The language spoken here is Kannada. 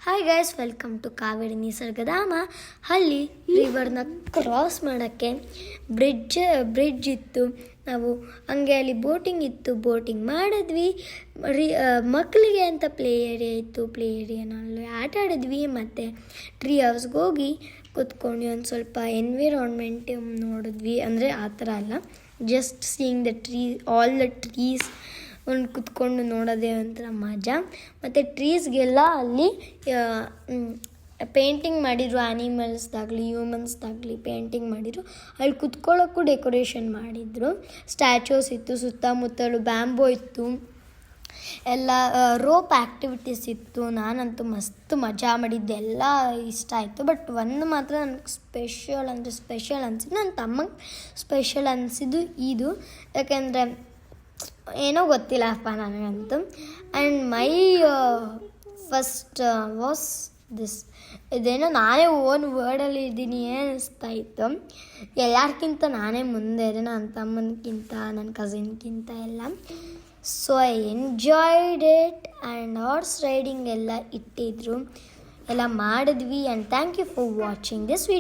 Hi guys, welcome to Kaveri Nisargadhama. ಅಲ್ಲಿ ರಿವರ್ನ ಕ್ರಾಸ್ ಮಾಡೋಕ್ಕೆ ಬ್ರಿಡ್ಜ್ ಇತ್ತು. ನಾವು ಹಂಗೆ ಅಲ್ಲಿ ಬೋಟಿಂಗ್ ಇತ್ತು, ಬೋಟಿಂಗ್ ಮಾಡಿದ್ವಿ. ಮಕ್ಕಳಿಗೆ ಅಂತ ಪ್ಲೇ ಏರಿಯಾ ಇತ್ತು, ಪ್ಲೇ ಏರಿಯಾನಲ್ಲಿ ಆಟ ಆಡಿದ್ವಿ. ಮತ್ತು ಟ್ರೀ ಹೌಸ್ಗೆ ಹೋಗಿ ಕೂತ್ಕೊಂಡು ಒಂದು ಸ್ವಲ್ಪ ಎನ್ವಿರಾನ್ಮೆಂಟ್ ನೋಡಿದ್ವಿ. ಅಂದರೆ ಆ ಥರ ಅಲ್ಲ, just seeing the all the trees ಒಂದು ಕುತ್ಕೊಂಡು ನೋಡೋದೇ ಒಂಥರ ಮಜಾ. ಮತ್ತು ಟ್ರೀಸ್ಗೆಲ್ಲ ಅಲ್ಲಿ ಪೇಂಟಿಂಗ್ ಮಾಡಿದರು, ಆ್ಯನಿಮಲ್ಸ್ದಾಗಲಿ ಹ್ಯೂಮನ್ಸ್ದಾಗಲಿ ಪೇಂಟಿಂಗ್ ಮಾಡಿದರು. ಅಲ್ಲಿ ಕುತ್ಕೊಳ್ಳೋಕ್ಕೂ ಡೆಕೋರೇಷನ್ ಮಾಡಿದರು. ಸ್ಟ್ಯಾಚೂಸ್ ಇತ್ತು, ಸುತ್ತಮುತ್ತಲು ಬ್ಯಾಂಬೋ ಇತ್ತು, ಎಲ್ಲ ರೋಪ್ ಆ್ಯಕ್ಟಿವಿಟೀಸ್ ಇತ್ತು. ನಾನಂತೂ ಮಸ್ತ್ ಮಜಾ ಮಾಡಿದ್ದೆ, ಎಲ್ಲ ಇಷ್ಟ ಆಯಿತು. ಬಟ್ ಒಂದು ಮಾತ್ರ ನನಗೆ ಸ್ಪೆಷಲ್ ಅನಿಸಿದ್ದು, ನನ್ನ ತಮ್ಮಂಗೆ ಸ್ಪೆಷಲ್ ಅನಿಸಿದ್ದು ಇದು. ಯಾಕೆಂದರೆ ಏನೋ ಗೊತ್ತಿಲ್ಲಪ್ಪ ನನಗಂತೂ. And my first was this. ಇದೇನೋ ನಾನೇ ಓನ್ ವರ್ಡಲ್ಲಿ ಇದ್ದೀನಿ ಅನಿಸ್ತಾ ಇತ್ತು. ಎಲ್ಲರಿಗಿಂತ ನಾನೇ ಮುಂದೆ ಇದೆ, ನನ್ನ ತಮ್ಮನಿಗಿಂತ, ನನ್ನ ಕಸಿನ್ಗಿಂತ ಎಲ್ಲ. So I enjoyed it. And horse riding ಎಲ್ಲ ಇಟ್ಟಿದ್ರು, ಎಲ್ಲ ಮಾಡಿದ್ವಿ. And thank you for watching this video.